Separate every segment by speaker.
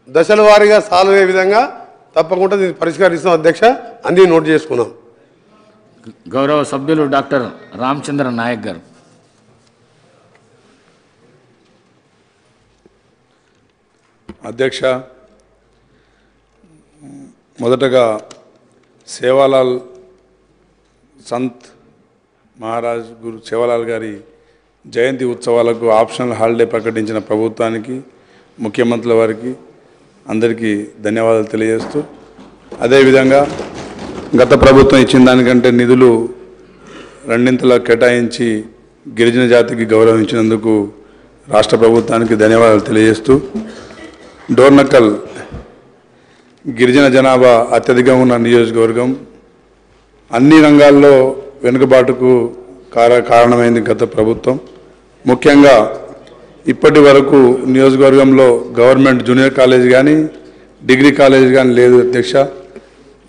Speaker 1: దశల వారీగా సాల్వ్ అయ్యే విధంగా తప్పకుండా దీన్ని పరిష్కరిస్తాం అధ్యక్ష. అన్నీ నోట్ చేసుకున్నాం.
Speaker 2: గౌరవ సభ్యులు డాక్టర్ రామచంద్ర నాయక్ గారు.
Speaker 3: అధ్యక్ష, మొదటగా సేవాలాల్ సంత్ మహారాజ్ గురు సేవాలాల్ గారి జయంతి ఉత్సవాలకు ఆప్షనల్ హాలిడే ప్రకటించిన ప్రభుత్వానికి, ముఖ్యమంత్రుల వారికి అందరికీ ధన్యవాదాలు తెలియజేస్తూ, అదేవిధంగా గత ప్రభుత్వం ఇచ్చిన దానికంటే నిధులు రెండింతలా కేటాయించి గిరిజన జాతికి గౌరవించినందుకు రాష్ట్ర ప్రభుత్వానికి ధన్యవాదాలు తెలియజేస్తూ, డోర్నకల్ గిరిజన జనాభా అత్యధికంగా ఉన్న నియోజకవర్గం, అన్ని రంగాల్లో వెనుకబాటుకు కారణమైంది గత ప్రభుత్వం. ముఖ్యంగా ఇప్పటి వరకు నియోజకవర్గంలో గవర్నమెంట్ జూనియర్ కాలేజ్ కానీ డిగ్రీ కాలేజ్ కానీ లేదు అధ్యక్ష.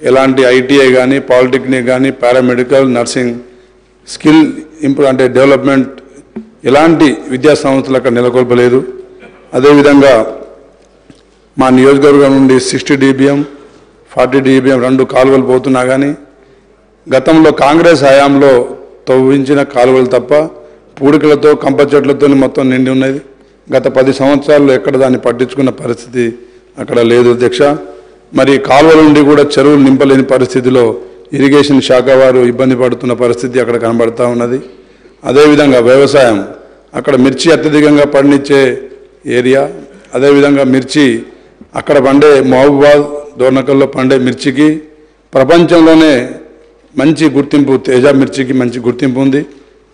Speaker 3: ఎలాంటి ఐటీఐ కానీ పాలిటెక్నిక్ కానీ పారామెడికల్ నర్సింగ్ స్కిల్ అంటే డెవలప్మెంట్ ఎలాంటి విద్యా సంస్థలు అక్కడ నెలకొల్పలేదు. అదేవిధంగా మా నియోజకవర్గం నుండి 60 dBm 40 dBm 2 కాలువలు పోతున్నా కానీ గతంలో కాంగ్రెస్ హయాంలో తవ్వించిన కాలువలు తప్ప పూడికలతో కంప చెట్లతో మొత్తం నిండి ఉన్నది. గత 10 సంవత్సరాల్లో ఎక్కడ దాన్ని పట్టించుకున్న పరిస్థితి అక్కడ లేదు అధ్యక్ష. మరి కాలువల నుండి కూడా చెరువులు నింపలేని పరిస్థితిలో ఇరిగేషన్ శాఖ వారు ఇబ్బంది పడుతున్న పరిస్థితి అక్కడ కనబడతా ఉన్నది. అదేవిధంగా వ్యవసాయం, అక్కడ మిర్చి అత్యధికంగా పండించే ఏరియా. అదేవిధంగా మిర్చి అక్కడ పండే మహబూబాద్ డోర్నకల్లో పండే మిర్చికి ప్రపంచంలోనే మంచి గుర్తింపు, తేజ మిర్చికి మంచి గుర్తింపు ఉంది.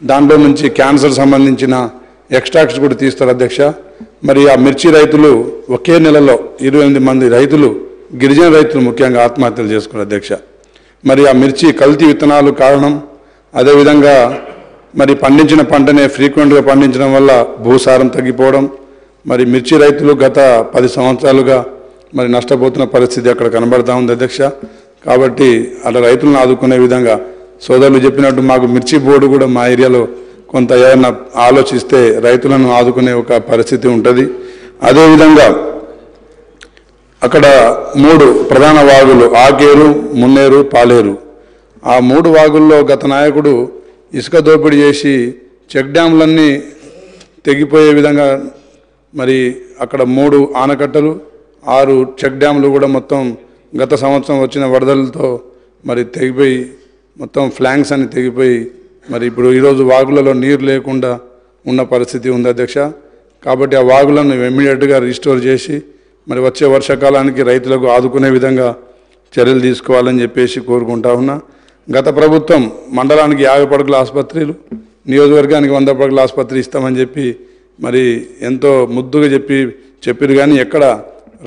Speaker 3: దాంట్లో నుంచి క్యాన్సర్ సంబంధించిన ఎక్స్ట్రాక్ట్స్ కూడా తీస్తారు అధ్యక్ష. మరి ఆ మిర్చి రైతులు ఒకే నెలలో 28 మంది రైతులు, గిరిజన రైతులు ముఖ్యంగా ఆత్మహత్యలు చేసుకున్నారు అధ్యక్ష. మరి ఆ మిర్చి కల్తీ విత్తనాలు కారణం. అదేవిధంగా మరి పండించిన పంటనే ఫ్రీక్వెంట్గా పండించడం వల్ల భూసారం తగ్గిపోవడం. మరి మిర్చి రైతులు గత 10 సంవత్సరాలుగా మరి నష్టపోతున్న పరిస్థితి అక్కడ కనబడతా ఉంది అధ్యక్ష. కాబట్టి అలా రైతులను ఆదుకునే విధంగా సోదరులు చెప్పినట్టు మాకు మిర్చి బోర్డు కూడా మా ఏరియాలో కొంత ఏమైనా ఆలోచిస్తే రైతులను ఆదుకునే ఒక పరిస్థితి ఉంటుంది. అదేవిధంగా అక్కడ 3 ప్రధాన వాగులు, ఆకేరు, మున్నేరు, పాలేరు. ఆ 3 వాగుల్లో గత నాయకుడు ఇసుక దోపిడీ చేసి చెక్ డ్యాములన్నీ తెగిపోయే విధంగా మరి అక్కడ 3 ఆనకట్టలు 6 చెక్ డ్యాములు కూడా మొత్తం గత సంవత్సరం వచ్చిన వరదలతో మరి తెగిపోయి మొత్తం ఫ్లాంక్స్ అన్ని తెగిపోయి మరి ఇప్పుడు ఈరోజు వాగులలో నీరు లేకుండా ఉన్న పరిస్థితి ఉంది అధ్యక్ష. కాబట్టి ఆ వాగులను ఇమ్మీడియట్గా రిస్టోర్ చేసి మరి వచ్చే వర్షాకాలానికి రైతులకు ఆదుకునే విధంగా చర్యలు తీసుకోవాలని చెప్పేసి కోరుకుంటా ఉన్నా. గత ప్రభుత్వం మండలానికి 50 పడకల ఆసుపత్రులు, నియోజకవర్గానికి 100 పడకల ఆసుపత్రి ఇస్తామని చెప్పి మరి ఎంతో ముద్దుగా చెప్పారు. కానీ ఎక్కడ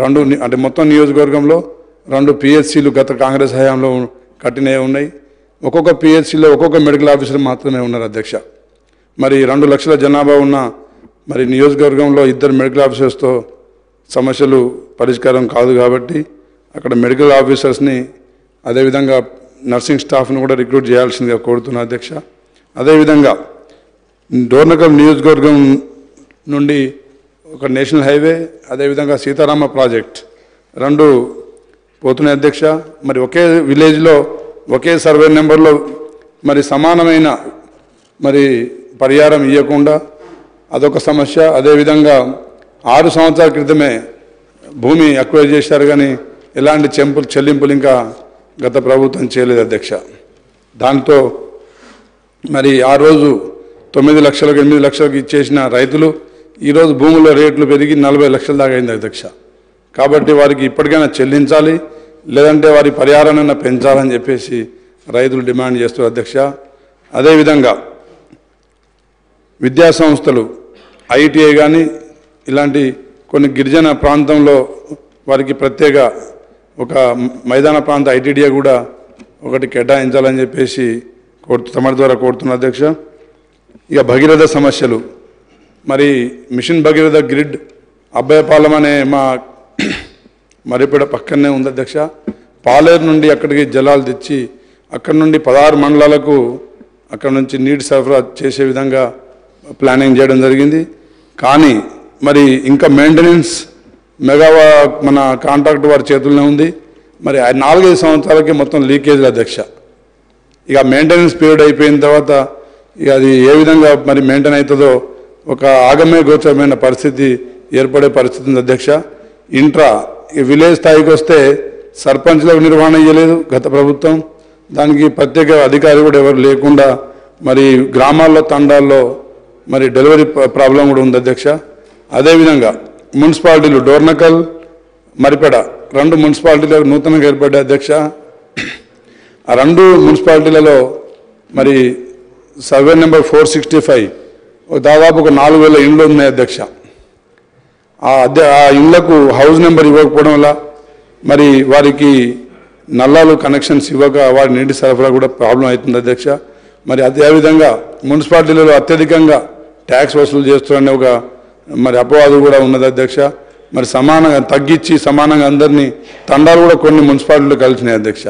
Speaker 3: 2 అంటే మొత్తం నియోజకవర్గంలో 2 PHCలు గత కాంగ్రెస్ హయాంలో కట్టినవి ఉన్నాయి. ఒక్కొక్క PHCలో ఒక్కొక్క మెడికల్ ఆఫీసర్ మాత్రమే ఉన్నారు అధ్యక్ష. మరి 2 లక్షల జనాభా ఉన్న మరి నియోజకవర్గంలో 2 మెడికల్ ఆఫీసర్స్తో సమస్యలు పరిష్కారం కాదు. కాబట్టి అక్కడ మెడికల్ ఆఫీసర్స్ని అదేవిధంగా నర్సింగ్ స్టాఫ్ను కూడా రిక్రూట్ చేయాల్సిందిగా కోరుతున్నా అధ్యక్ష. అదేవిధంగా డోర్నకల్ నియోజకవర్గం నుండి ఒక నేషనల్ హైవే, అదేవిధంగా సీతారామ ప్రాజెక్ట్ 2 పోతున్నాయి అధ్యక్ష. మరి ఒకే విలేజ్లో ఒకే సర్వే నెంబర్లో మరి సమానమైన మరి పరిహారం ఇవ్వకుండా అదొక సమస్య. అదేవిధంగా 6 సంవత్సరాల క్రితమే భూమి అక్వైర్ చేశారు కానీ ఎలాంటి చెల్లింపులు ఇంకా గత ప్రభుత్వం చేయలేదు అధ్యక్ష. దాంతో మరి ఆ రోజు 9 లక్షలకు 8 లక్షలకు ఇచ్చేసిన రైతులు ఈరోజు భూముల రేట్లు పెరిగి 40 లక్షల దాకా అయింది అధ్యక్ష. కాబట్టి వారికి ఇప్పటికైనా చెల్లించాలి, లేదంటే వారి పరిహారాన్ని పెంచాలని చెప్పేసి రైతులు డిమాండ్ చేస్తారు అధ్యక్ష. అదేవిధంగా విద్యా సంస్థలు ఐటీఐ కానీ ఇలాంటి కొన్ని గిరిజన ప్రాంతంలో వారికి ప్రత్యేక ఒక మైదాన ప్రాంత ఐటీడీఏ కూడా ఒకటి కేటాయించాలని చెప్పేసి తమరి ద్వారా కోరుతున్న అధ్యక్ష. ఇక భగీరథ సమస్యలు, మరి మిషన్ భగీరథ గ్రిడ్ అబ్బాయపాలెం అనే మా మరిపేడ పక్కనే ఉంది అధ్యక్ష. పాలేరు నుండి అక్కడికి జలాలు తెచ్చి అక్కడి నుండి 16 మండలాలకు అక్కడ నుంచి నీటి సరఫరా చేసే విధంగా ప్లానింగ్ చేయడం జరిగింది. కానీ మరి ఇంకా మెయింటెనెన్స్ మన కాంట్రాక్ట్ వారి చేతుల్లోనే ఉంది. మరి 4-5 సంవత్సరాలకి మొత్తం లీకేజ్ల అధ్యక్ష. ఇక మెయింటెనెన్స్ పీరియడ్ అయిపోయిన తర్వాత ఇక అది ఏ విధంగా మరి మెయింటైన్ అవుతుందో ఒక ఆగమే గోచరమైన పరిస్థితి ఏర్పడే పరిస్థితి ఉంది అధ్యక్ష. ఈ విలేజ్ స్థాయికి వస్తే సర్పంచ్లకు నిర్వహణ ఇవ్వలేదు గత ప్రభుత్వం. దానికి ప్రత్యేక అధికారి కూడా ఎవరు లేకుండా మరి గ్రామాల్లో తండాల్లో మరి డెలివరీ ప్రాబ్లం కూడా ఉంది అధ్యక్ష. అదేవిధంగా మున్సిపాలిటీలు డోర్నకల్, మరిపెడ 2 మున్సిపాలిటీలకు నూతనంగా ఏర్పడ్డాయి అధ్యక్ష. ఆ 2 మున్సిపాలిటీలలో మరి సర్వే నెంబర్ 465 దాదాపు ఒక 4000 ఇండ్లు ఉన్నాయి అధ్యక్ష. ఆ ఇండ్లకు హౌస్ నెంబర్ ఇవ్వకపోవడం వల్ల మరి వారికి నల్లాలు కనెక్షన్స్ ఇవ్వక వారి నీటి సరఫరా కూడా ప్రాబ్లం అవుతుంది అధ్యక్ష. మరి అదేవిధంగా మున్సిపాలిటీలలో అత్యధికంగా ట్యాక్స్ వసూలు చేస్తారనే ఒక మరి అపవాదు కూడా ఉన్నది అధ్యక్ష. మరి సమానంగా తగ్గించి సమానంగా అందరినీ తండాలు కూడా కొన్ని మున్సిపాలిటీలు కలిసినాయి అధ్యక్ష.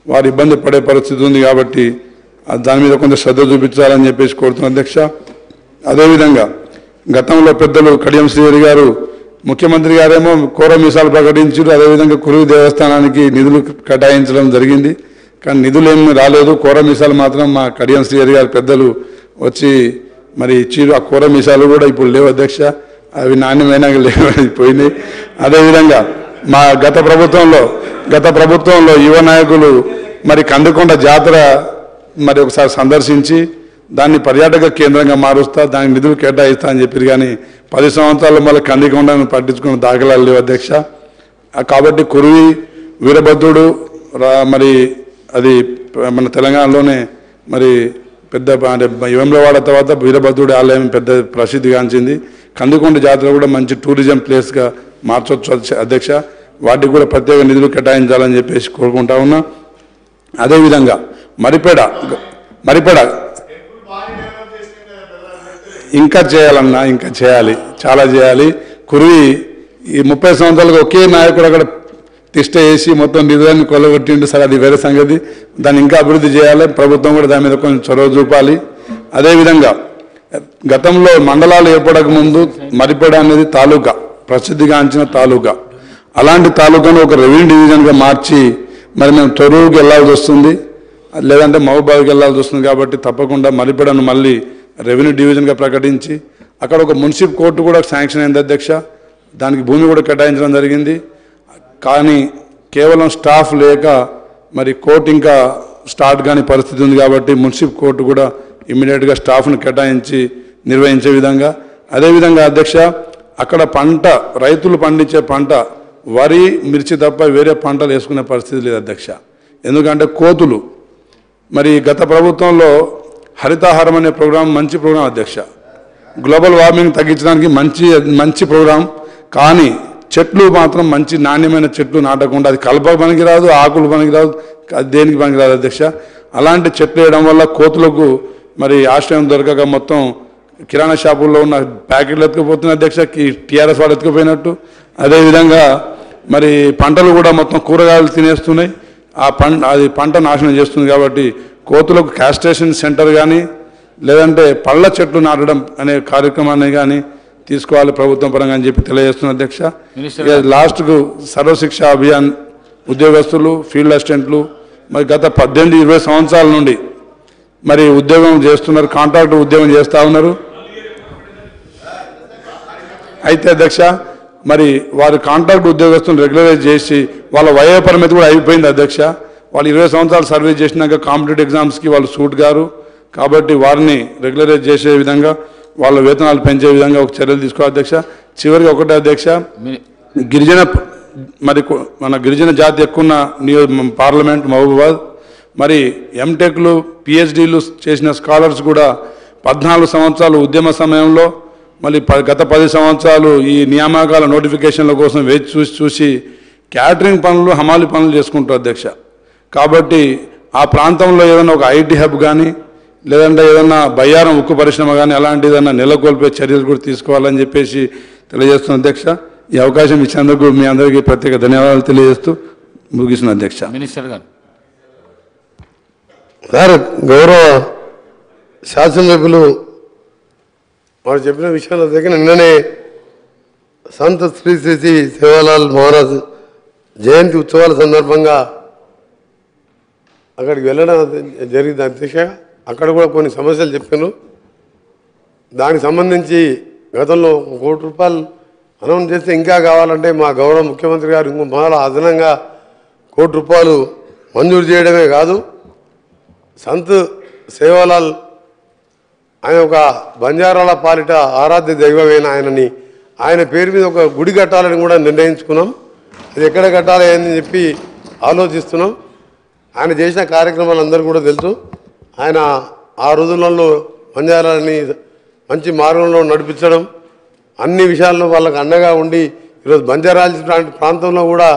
Speaker 3: వారు ఇబ్బంది పడే పరిస్థితి ఉంది కాబట్టి దాని మీద కొంత శ్రద్ధ చూపించాలని చెప్పేసి కోరుతున్న అధ్యక్ష. అదేవిధంగా గతంలో పెద్దలు కడియం శ్రీహరి గారు ముఖ్యమంత్రి గారేమో కోర మీసాలు ప్రకటించారు. అదేవిధంగా కురువి దేవస్థానానికి నిధులు కేటాయించడం జరిగింది. కానీ నిధులు ఏమి రాలేదు. కోర మీసాలు మాత్రం మా కడియం శ్రీహరి గారు పెద్దలు వచ్చి మరి ఇచ్చిరు. ఆ కోర మీసాలు కూడా ఇప్పుడు లేవు అధ్యక్ష. అవి నాణ్యమైన పోయినాయి. అదేవిధంగా మా గత ప్రభుత్వంలో యువ నాయకులు మరి కందికొండ జాతర మరి ఒకసారి సందర్శించి దాన్ని పర్యాటక కేంద్రంగా మారుస్తా, దానికి నిధులు కేటాయిస్తా అని చెప్పారు. కానీ 10 సంవత్సరాలు మళ్ళీ కందికొండను పట్టించుకున్న దాఖలాలు లేవు అధ్యక్ష. కాబట్టి కురువి వీరభద్రుడు మరి అది మన తెలంగాణలోనే మరి పెద్ద వేములవాడ తర్వాత వీరభద్రుడి ఆలయం పెద్ద ప్రసిద్ధిగాంచింది. కందికొండ జాతర కూడా మంచి టూరిజం ప్లేస్గా మార్చవచ్చు అధ్యక్ష. వాటికి కూడా ప్రత్యేక నిధులు కేటాయించాలని చెప్పేసి కోరుకుంటా ఉన్నా. అదేవిధంగా మరిపేడ ఇంకా చేయాలన్నా, ఇంకా చేయాలి, చాలా చేయాలి. కురివి ఈ 30 సంవత్సరాలకు ఒకే నాయకుడు అక్కడ తిష్ట వేసి మొత్తం నిధులను కొల్లగొట్టిండు. సరే అది వేరే సంగతి. దాన్ని ఇంకా అభివృద్ధి చేయాలి. ప్రభుత్వం కూడా దాని మీద కొంచెం చొరవ చూపాలి. అదేవిధంగా గతంలో మండలాలు ఏర్పడక ముందు మరిపేడ అనేది తాలూకా, ప్రసిద్ధిగాంచిన తాలూకా. అలాంటి తాలూకాను ఒక రెవెన్యూ డివిజన్గా మార్చి మరి మేము తొర్రూరుకి వెళ్లాల్సి వస్తుంది, లేదంటే మహబూబాద్కి వెళ్లాల్సి వస్తుంది. కాబట్టి తప్పకుండా మరిపేడను మళ్ళీ రెవెన్యూ డివిజన్గా ప్రకటించి అక్కడ ఒక మున్సిపల్ కోర్టు కూడా శాంక్షన్ అయింది అధ్యక్ష. దానికి భూమి కూడా కేటాయించడం జరిగింది. కానీ కేవలం స్టాఫ్ లేక మరి కోర్టు ఇంకా స్టార్ట్ కాని పరిస్థితి ఉంది. కాబట్టి మున్సిపల్ కోర్టు కూడా ఇమ్మీడియట్గా స్టాఫ్ను కేటాయించి నిర్వహించే విధంగా. అదేవిధంగా అధ్యక్ష అక్కడ రైతులు పండించే పంట వరి, మిర్చి తప్ప వేరే పంటలు వేసుకునే పరిస్థితి లేదు అధ్యక్ష. ఎందుకంటే కోతులు మరి గత ప్రభుత్వంలో హరితాహారం అనే ప్రోగ్రాం మంచి ప్రోగ్రాం అధ్యక్ష. గ్లోబల్ వార్మింగ్ తగ్గించడానికి మంచి ప్రోగ్రాం. కానీ చెట్లు మాత్రం మంచి నాణ్యమైన చెట్లు నాటకుండా అది కలప పనికిరాదు, ఆకులు పనికిరాదు, అది దేనికి పనికిరాదు అధ్యక్ష. అలాంటి చెట్లు వేయడం వల్ల కోతులకు మరి ఆశ్రయం దొరకక మొత్తం కిరాణా షాపుల్లో ఉన్న ప్యాకెట్లు ఎత్తుకుపోతున్న అధ్యక్ష, టీఆర్ఎస్ వాళ్ళు ఎత్తుకుపోయినట్టు. అదేవిధంగా మరి పంటలు కూడా మొత్తం కూరగాయలు తినేస్తున్నాయి. అది పంట నాశనం చేస్తుంది. కాబట్టి కోతులకు క్యాస్ట్రేషన్ సెంటర్ కానీ లేదంటే పళ్ళ చెట్లు నాటడం అనే కార్యక్రమాన్ని కానీ తీసుకోవాలి ప్రభుత్వం పరంగా అని చెప్పి తెలియజేస్తున్న అధ్యక్ష. లాస్ట్కు సర్వశిక్ష అభియాన్ ఉద్యోగస్తులు, ఫీల్డ్ అసిస్టెంట్లు మరి గత 18-20 సంవత్సరాల నుండి మరి ఉద్యోగం చేస్తున్నారు, కాంట్రాక్ట్ ఉద్యోగం చేస్తూ ఉన్నారు. అయితే అధ్యక్ష మరి వారి కాంట్రాక్ట్ ఉద్యోగస్తులను రెగ్యులరైజ్ చేసి వాళ్ళ వయో పరిమితి కూడా అయిపోయింది అధ్యక్ష. వాళ్ళు 20 సంవత్సరాలు సర్వీస్ చేసినాక కాంపిటేటివ్ ఎగ్జామ్స్కి వాళ్ళు సూట్ గారు. కాబట్టి వారిని రెగ్యులరైజ్ చేసే విధంగా వాళ్ళ వేతనాలు పెంచే విధంగా ఒక చర్యలు తీసుకోవాలి అధ్యక్ష. చివరికి ఒకటే అధ్యక్ష, మన గిరిజన జాతి ఎక్కువ పార్లమెంట్ మహబూబాద్ మరి ఎంటెక్లు, పిహెచ్డీలు చేసిన స్కాలర్స్ కూడా 14 సంవత్సరాలు ఉద్యమ సమయంలో మళ్ళీ గత 10 సంవత్సరాలు ఈ నియామకాల నోటిఫికేషన్ల కోసం వేచి చూసి క్యాటరింగ్ పనులు, హమాలి పనులు చేసుకుంటారు అధ్యక్ష. కాబట్టి ఆ ప్రాంతంలో ఏదైనా ఒక ఐటీ హబ్ కానీ లేదంటే ఏదన్నా బయ్యారం ఉక్కు పరిశ్రమ కానీ అలాంటి ఏదన్నా నెలకొల్పే చర్యలు కూడా తీసుకోవాలని చెప్పేసి తెలియజేస్తున్న అధ్యక్ష. ఈ అవకాశం ఇచ్చినందుకు మీ అందరికీ ప్రత్యేక ధన్యవాదాలు తెలియజేస్తూ ముగిస్తున్న అధ్యక్ష.
Speaker 2: మినిస్టర్ గారు
Speaker 1: సార్, గౌరవ శాసనసభ్యులు వారు చెప్పిన విషయాల దగ్గర నిన్ననే సంత్ శ్రీ శ్రీ శ్రీ సేవాలాల్ మహారాజ్ జయంతి ఉత్సవాల సందర్భంగా అక్కడికి వెళ్ళడం జరిగింది అధ్యక్ష. అక్కడ కూడా కొన్ని సమస్యలు చెప్పాను. దానికి సంబంధించి గతంలో ₹1 కోటి అనౌన్స్ చేస్తే ఇంకా కావాలంటే మా గౌరవ ముఖ్యమంత్రి గారు ఇంకో మరలా అదనంగా ₹1 కోటి మంజూరు చేయడమే కాదు, సంత్ సేవాలాల్ ఆయన ఒక బంజారాల పాలిట ఆరాధ్య దైవమైన ఆయన పేరు మీద ఒక గుడి కట్టాలని కూడా నిర్ణయించుకున్నాం. అది ఎక్కడ కట్టాలి అని చెప్పి ఆలోచిస్తున్నాం. ఆయన చేసిన కార్యక్రమాలు అందరూ కూడా తెలుసు. ఆయన ఆ రోజులలో బంజారాలని మంచి మార్గంలో నడిపించడం, అన్ని విషయాల్లో వాళ్ళకు అండగా ఉండి ఈరోజు బంజారాజ్ ప్రాంతంలో కూడా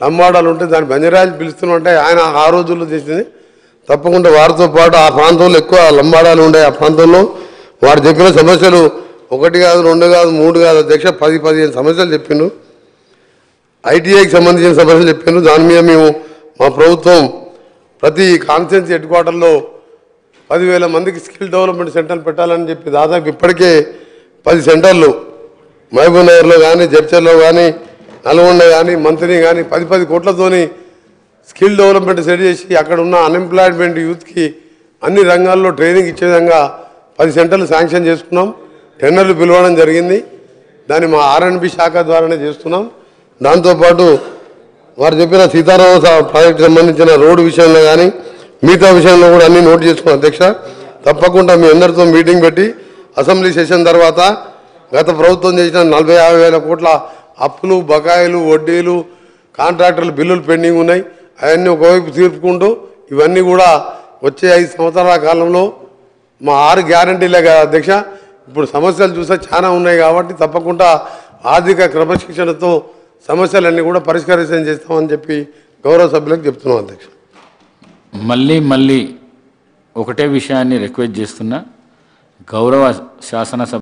Speaker 1: లంబాడాలు ఉంటే దాన్ని బంజారాజ్ పిలుస్తున్నామంటే ఆయన ఆ రోజుల్లో చేసింది. తప్పకుండా వారితో పాటు ఆ ప్రాంతంలో ఎక్కువ లంబాడాలు ఉండే ఆ ప్రాంతంలో వారు చెప్పిన సమస్యలు 1 కాదు 2 కాదు 3 కాదు అధ్యక్ష, 10-15 సమస్యలు చెప్పిండు. ఐటీఐకి సంబంధించిన సమస్యలు చెప్పాను. దాని మీద మేము మా ప్రభుత్వం ప్రతి కాన్స్టిట్యున్సీ హెడ్ క్వార్టర్లో 10,000 మందికి స్కిల్ డెవలప్మెంట్ సెంటర్లు పెట్టాలని చెప్పి దాదాపు ఇప్పటికే 10 సెంటర్లు మహబూబ్ నగర్లో కానీ, జడ్చర్లో కానీ, నల్గొండ కానీ, మంత్రి కానీ 10 కోట్లతోని స్కిల్ డెవలప్మెంట్ సెట్ చేసి అక్కడ ఉన్న అన్ఎంప్లాయ్మెంట్ యూత్కి అన్ని రంగాల్లో ట్రైనింగ్ ఇచ్చే విధంగా 10 సెంటర్లు శాంక్షన్ చేసుకున్నాం. టెండర్లు పిలవడం జరిగింది. దాన్ని మా R&B శాఖ ద్వారానే చేస్తున్నాం. దాంతోపాటు వారు చెప్పిన సీతారామ ప్రాజెక్టు సంబంధించిన రోడ్డు విషయంలో కానీ మిగతా విషయంలో కూడా అన్ని నోట్ చేసుకున్నాం అధ్యక్ష. తప్పకుండా మీ అందరితో మీటింగ్ పెట్టి అసెంబ్లీ సెషన్ తర్వాత గత ప్రభుత్వం చేసిన 40-50 వేల కోట్ల అప్పులు, బకాయిలు, వడ్డీలు, కాంట్రాక్టర్ల బిల్లులు పెండింగ్ ఉన్నాయి. అవన్నీ ఒకవైపు తీర్పుకుంటూ ఇవన్నీ కూడా వచ్చే 5 సంవత్సరాల కాలంలో మా 6 గ్యారంటీలే కదా అధ్యక్ష. ఇప్పుడు సమస్యలు చూస్తే చాలా ఉన్నాయి కాబట్టి తప్పకుండా ఆర్థిక క్రమశిక్షణతో సమస్యలన్నీ కూడా పరిష్కరించడం చేస్తామని చెప్పి గౌరవ సభ్యులకు చెప్తున్నాం అధ్యక్ష.
Speaker 2: మళ్ళీ ఒకటే విషయాన్ని రిక్వెస్ట్ చేస్తున్నా, గౌరవ శాసనసభ